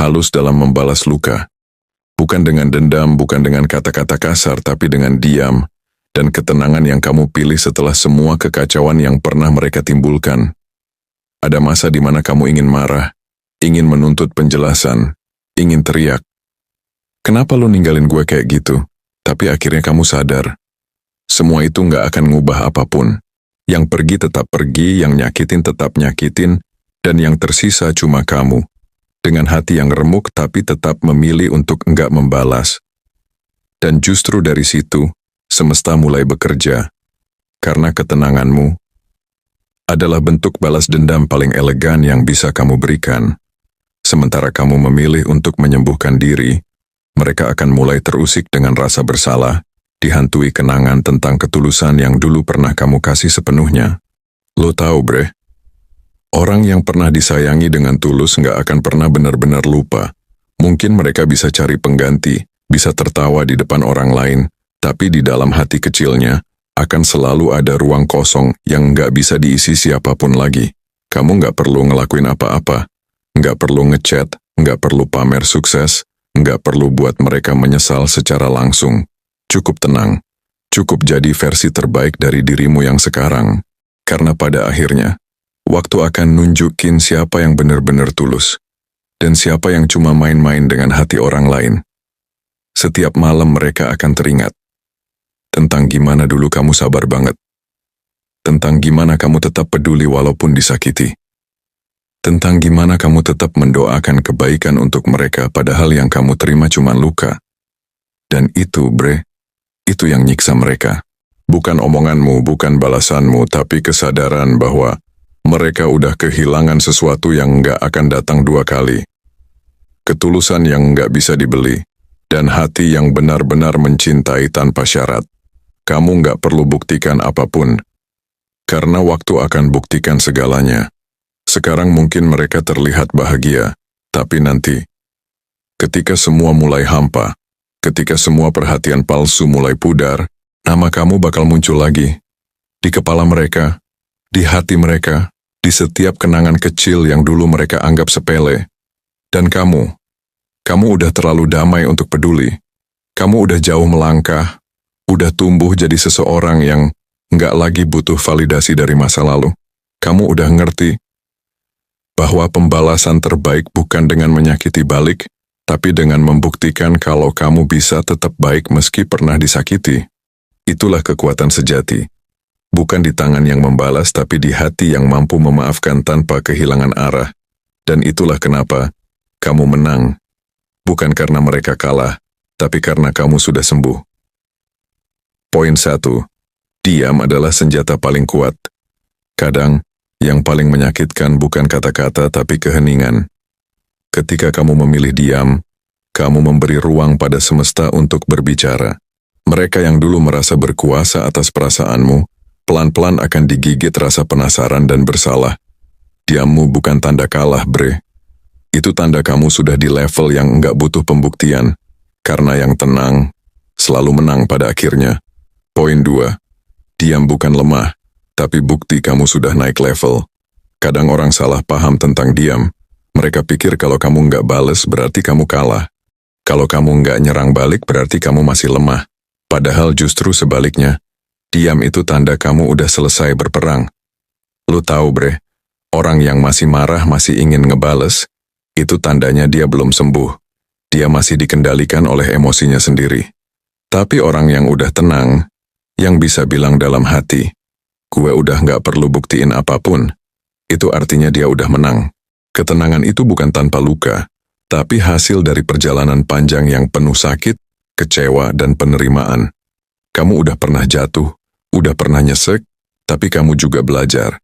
halus dalam membalas luka. Bukan dengan dendam, bukan dengan kata-kata kasar, tapi dengan diam dan ketenangan yang kamu pilih setelah semua kekacauan yang pernah mereka timbulkan. Ada masa di mana kamu ingin marah, ingin menuntut penjelasan, ingin teriak. Kenapa lo ninggalin gue kayak gitu? Tapi akhirnya kamu sadar. Semua itu nggak akan ngubah apapun. Yang pergi tetap pergi, yang nyakitin tetap nyakitin, dan yang tersisa cuma kamu. Dengan hati yang remuk tapi tetap memilih untuk enggak membalas. Dan justru dari situ, semesta mulai bekerja. Karena ketenanganmu adalah bentuk balas dendam paling elegan yang bisa kamu berikan. Sementara kamu memilih untuk menyembuhkan diri, mereka akan mulai terusik dengan rasa bersalah, dihantui kenangan tentang ketulusan yang dulu pernah kamu kasih sepenuhnya. Lo tahu, Bre, orang yang pernah disayangi dengan tulus nggak akan pernah benar-benar lupa. Mungkin mereka bisa cari pengganti, bisa tertawa di depan orang lain, tapi di dalam hati kecilnya, akan selalu ada ruang kosong yang nggak bisa diisi siapapun lagi. Kamu nggak perlu ngelakuin apa-apa, nggak perlu ngechat, nggak perlu pamer sukses, nggak perlu buat mereka menyesal secara langsung. Cukup tenang, cukup jadi versi terbaik dari dirimu yang sekarang. Karena pada akhirnya, waktu akan nunjukin siapa yang benar-benar tulus, dan siapa yang cuma main-main dengan hati orang lain. Setiap malam mereka akan teringat tentang gimana dulu kamu sabar banget, tentang gimana kamu tetap peduli walaupun disakiti, tentang gimana kamu tetap mendoakan kebaikan untuk mereka padahal yang kamu terima cuma luka. Dan itu, Bre, itu yang nyiksa mereka. Bukan omonganmu, bukan balasanmu, tapi kesadaran bahwa mereka udah kehilangan sesuatu yang nggak akan datang dua kali. Ketulusan yang nggak bisa dibeli, dan hati yang benar-benar mencintai tanpa syarat. Kamu nggak perlu buktikan apapun, karena waktu akan buktikan segalanya. Sekarang mungkin mereka terlihat bahagia, tapi nanti, ketika semua mulai hampa, ketika semua perhatian palsu mulai pudar, nama kamu bakal muncul lagi. Di kepala mereka, di hati mereka, di setiap kenangan kecil yang dulu mereka anggap sepele. Dan kamu udah terlalu damai untuk peduli. Kamu udah jauh melangkah, udah tumbuh jadi seseorang yang nggak lagi butuh validasi dari masa lalu. Kamu udah ngerti bahwa pembalasan terbaik bukan dengan menyakiti balik, tapi dengan membuktikan kalau kamu bisa tetap baik meski pernah disakiti. Itulah kekuatan sejati. Bukan di tangan yang membalas, tapi di hati yang mampu memaafkan tanpa kehilangan arah. Dan itulah kenapa kamu menang. Bukan karena mereka kalah, tapi karena kamu sudah sembuh. Poin 1. Diam adalah senjata paling kuat. Kadang, yang paling menyakitkan bukan kata-kata tapi keheningan. Ketika kamu memilih diam, kamu memberi ruang pada semesta untuk berbicara. Mereka yang dulu merasa berkuasa atas perasaanmu, pelan-pelan akan digigit rasa penasaran dan bersalah. Diammu bukan tanda kalah, Bre. Itu tanda kamu sudah di level yang nggak butuh pembuktian, karena yang tenang selalu menang pada akhirnya. Poin 2. Diam bukan lemah, tapi bukti kamu sudah naik level. Kadang orang salah paham tentang diam. Mereka pikir kalau kamu nggak bales berarti kamu kalah. Kalau kamu nggak nyerang balik berarti kamu masih lemah. Padahal justru sebaliknya, diam itu tanda kamu udah selesai berperang. Lu tahu, Bre, orang yang masih marah masih ingin ngebales, itu tandanya dia belum sembuh. Dia masih dikendalikan oleh emosinya sendiri. Tapi orang yang udah tenang, yang bisa bilang dalam hati, gue udah nggak perlu buktiin apapun, itu artinya dia udah menang. Ketenangan itu bukan tanpa luka, tapi hasil dari perjalanan panjang yang penuh sakit, kecewa, dan penerimaan. Kamu udah pernah jatuh, udah pernah nyesek, tapi kamu juga belajar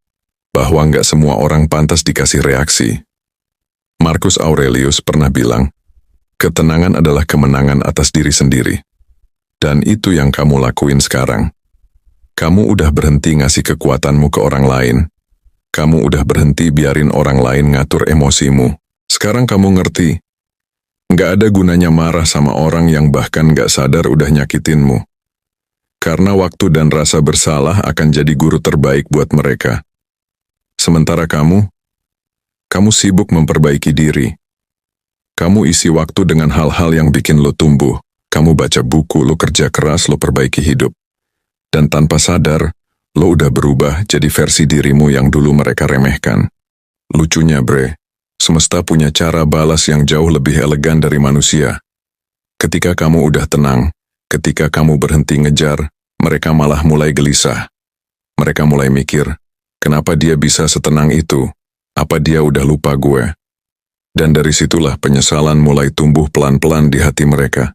bahwa nggak semua orang pantas dikasih reaksi. Marcus Aurelius pernah bilang, ketenangan adalah kemenangan atas diri sendiri. Dan itu yang kamu lakuin sekarang. Kamu udah berhenti ngasih kekuatanmu ke orang lain. Kamu udah berhenti biarin orang lain ngatur emosimu. Sekarang kamu ngerti, nggak ada gunanya marah sama orang yang bahkan nggak sadar udah nyakitinmu. Karena waktu dan rasa bersalah akan jadi guru terbaik buat mereka. Sementara kamu sibuk memperbaiki diri. Kamu isi waktu dengan hal-hal yang bikin lo tumbuh. Kamu baca buku, lo kerja keras, lo perbaiki hidup. Dan tanpa sadar, lo udah berubah jadi versi dirimu yang dulu mereka remehkan. Lucunya bre, semesta punya cara balas yang jauh lebih elegan dari manusia. Ketika kamu udah tenang, ketika kamu berhenti ngejar, mereka malah mulai gelisah. Mereka mulai mikir, kenapa dia bisa setenang itu? Apa dia udah lupa gue? Dan dari situlah penyesalan mulai tumbuh pelan-pelan di hati mereka.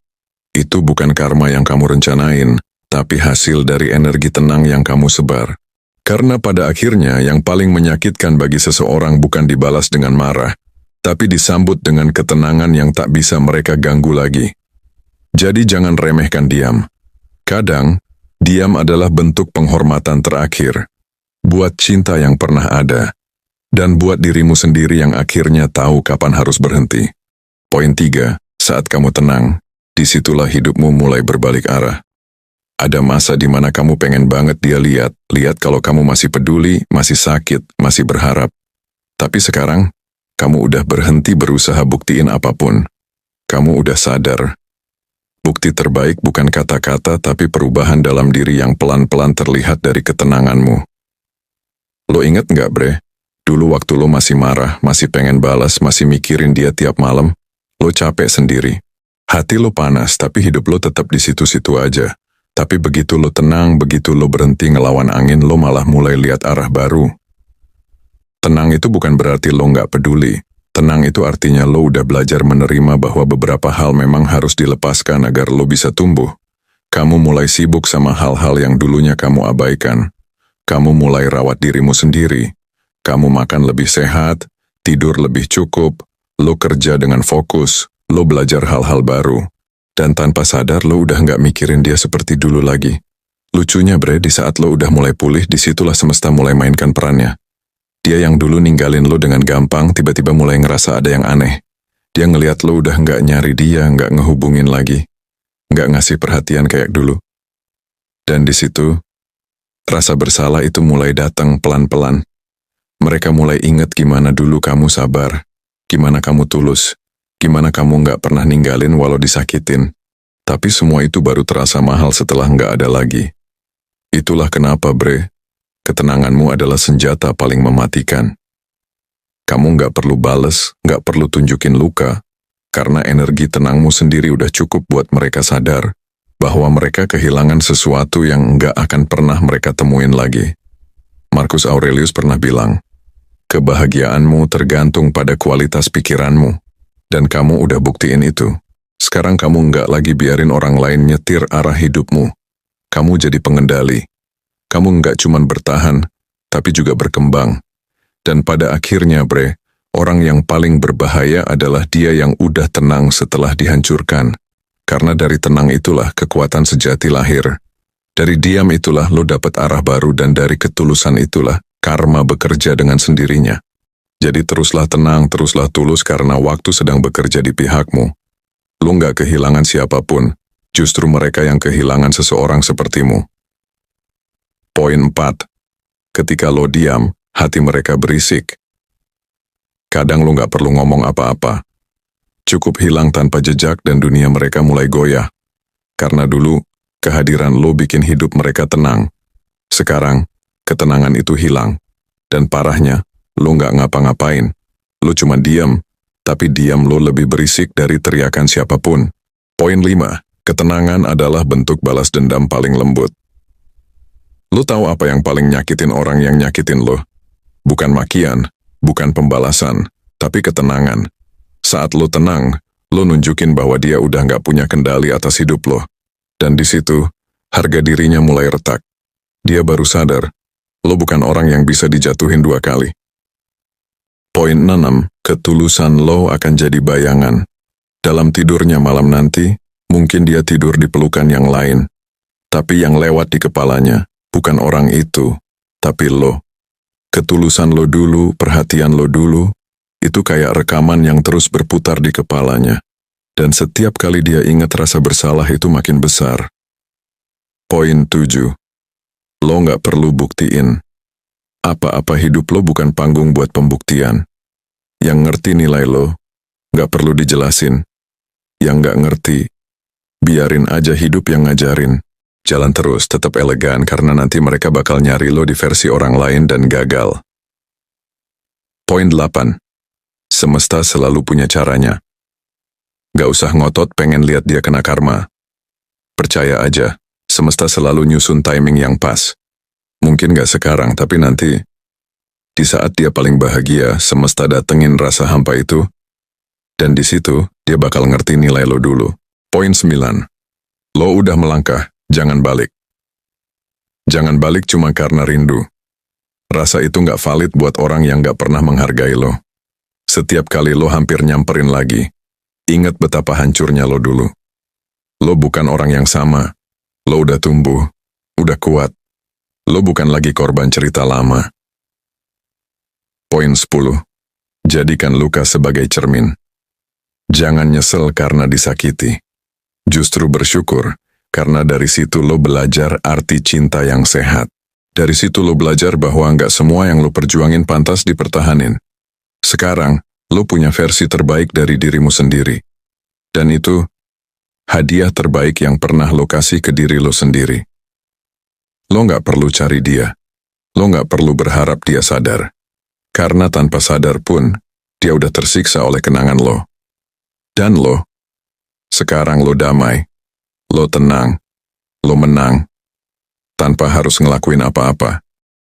Itu bukan karma yang kamu rencanain, tapi hasil dari energi tenang yang kamu sebar. Karena pada akhirnya yang paling menyakitkan bagi seseorang bukan dibalas dengan marah, tapi disambut dengan ketenangan yang tak bisa mereka ganggu lagi. Jadi jangan remehkan diam. Kadang, diam adalah bentuk penghormatan terakhir. Buat cinta yang pernah ada. Dan buat dirimu sendiri yang akhirnya tahu kapan harus berhenti. Poin 3, saat kamu tenang, disitulah hidupmu mulai berbalik arah. Ada masa di mana kamu pengen banget dia lihat kalau kamu masih peduli, masih sakit, masih berharap. Tapi sekarang, kamu udah berhenti berusaha buktiin apapun. Kamu udah sadar. Bukti terbaik bukan kata-kata tapi perubahan dalam diri yang pelan-pelan terlihat dari ketenanganmu. Lo inget nggak bre? Dulu waktu lo masih marah, masih pengen balas, masih mikirin dia tiap malam, lo capek sendiri. Hati lo panas, tapi hidup lo tetap di situ-situ aja. Tapi begitu lo tenang, begitu lo berhenti ngelawan angin, lo malah mulai lihat arah baru. Tenang itu bukan berarti lo nggak peduli. Tenang itu artinya lo udah belajar menerima bahwa beberapa hal memang harus dilepaskan agar lo bisa tumbuh. Kamu mulai sibuk sama hal-hal yang dulunya kamu abaikan. Kamu mulai rawat dirimu sendiri. Kamu makan lebih sehat, tidur lebih cukup, lo kerja dengan fokus, lo belajar hal-hal baru. Dan tanpa sadar lo udah nggak mikirin dia seperti dulu lagi. Lucunya bre, di saat lo udah mulai pulih, disitulah semesta mulai mainkan perannya. Dia yang dulu ninggalin lo dengan gampang, tiba-tiba mulai ngerasa ada yang aneh. Dia ngelihat lo udah nggak nyari dia, nggak ngehubungin lagi. Nggak ngasih perhatian kayak dulu. Dan di situ, rasa bersalah itu mulai datang pelan-pelan. Mereka mulai ingat gimana dulu kamu sabar, gimana kamu tulus, gimana kamu nggak pernah ninggalin walau disakitin. Tapi semua itu baru terasa mahal setelah nggak ada lagi. Itulah kenapa bre, ketenanganmu adalah senjata paling mematikan. Kamu nggak perlu bales, nggak perlu tunjukin luka, karena energi tenangmu sendiri udah cukup buat mereka sadar bahwa mereka kehilangan sesuatu yang nggak akan pernah mereka temuin lagi. Marcus Aurelius pernah bilang, kebahagiaanmu tergantung pada kualitas pikiranmu, dan kamu udah buktiin itu. Sekarang kamu nggak lagi biarin orang lain nyetir arah hidupmu. Kamu jadi pengendali. Kamu nggak cuman bertahan, tapi juga berkembang. Dan pada akhirnya bre, orang yang paling berbahaya adalah dia yang udah tenang setelah dihancurkan. Karena dari tenang itulah kekuatan sejati lahir. Dari diam itulah lo dapat arah baru, dan dari ketulusan itulah karma bekerja dengan sendirinya. Jadi teruslah tenang, teruslah tulus karena waktu sedang bekerja di pihakmu. Lo nggak kehilangan siapapun, justru mereka yang kehilangan seseorang sepertimu. Poin 4. Ketika lo diam, hati mereka berisik. Kadang lo nggak perlu ngomong apa-apa. Cukup hilang tanpa jejak dan dunia mereka mulai goyah. Karena dulu, kehadiran lo bikin hidup mereka tenang. Sekarang, ketenangan itu hilang. Dan parahnya, lo nggak ngapa-ngapain. Lo cuma diam, tapi diam lo lebih berisik dari teriakan siapapun. Poin 5. Ketenangan adalah bentuk balas dendam paling lembut. Lo tahu apa yang paling nyakitin orang yang nyakitin lo? Bukan makian, bukan pembalasan, tapi ketenangan. Saat lo tenang, lo nunjukin bahwa dia udah nggak punya kendali atas hidup lo. Dan di situ, harga dirinya mulai retak. Dia baru sadar, lo bukan orang yang bisa dijatuhin 2 kali. Poin 6, ketulusan lo akan jadi bayangan. Dalam tidurnya malam nanti, mungkin dia tidur di pelukan yang lain. Tapi yang lewat di kepalanya, bukan orang itu, tapi lo. Ketulusan lo dulu, perhatian lo dulu, itu kayak rekaman yang terus berputar di kepalanya. Dan setiap kali dia ingat rasa bersalah itu makin besar. Poin 7. Lo nggak perlu buktiin. Apa-apa hidup lo bukan panggung buat pembuktian. Yang ngerti nilai lo, Gak perlu dijelasin. Yang gak ngerti, biarin aja hidup yang ngajarin. Jalan terus, tetap elegan karena nanti mereka bakal nyari lo di versi orang lain dan gagal. Poin 8. Semesta selalu punya caranya. Gak usah ngotot pengen lihat dia kena karma. Percaya aja, semesta selalu nyusun timing yang pas. Mungkin gak sekarang, tapi nanti. Di saat dia paling bahagia, semesta datengin rasa hampa itu. Dan di situ, dia bakal ngerti nilai lo dulu. Poin 9. Lo udah melangkah, jangan balik. Jangan balik cuma karena rindu. Rasa itu gak valid buat orang yang gak pernah menghargai lo. Setiap kali lo hampir nyamperin lagi, ingat betapa hancurnya lo dulu. Lo bukan orang yang sama. Lo udah tumbuh, udah kuat. Lo bukan lagi korban cerita lama. Poin 10. Jadikan luka sebagai cermin. Jangan nyesel karena disakiti. Justru bersyukur, karena dari situ lo belajar arti cinta yang sehat. Dari situ lo belajar bahwa nggak semua yang lo perjuangin pantas dipertahanin. Sekarang, lo punya versi terbaik dari dirimu sendiri. Dan itu, hadiah terbaik yang pernah lo kasih ke diri lo sendiri. Lo nggak perlu cari dia. Lo nggak perlu berharap dia sadar. Karena tanpa sadar pun, dia udah tersiksa oleh kenangan lo. Dan lo, sekarang lo damai, lo tenang, lo menang, tanpa harus ngelakuin apa-apa.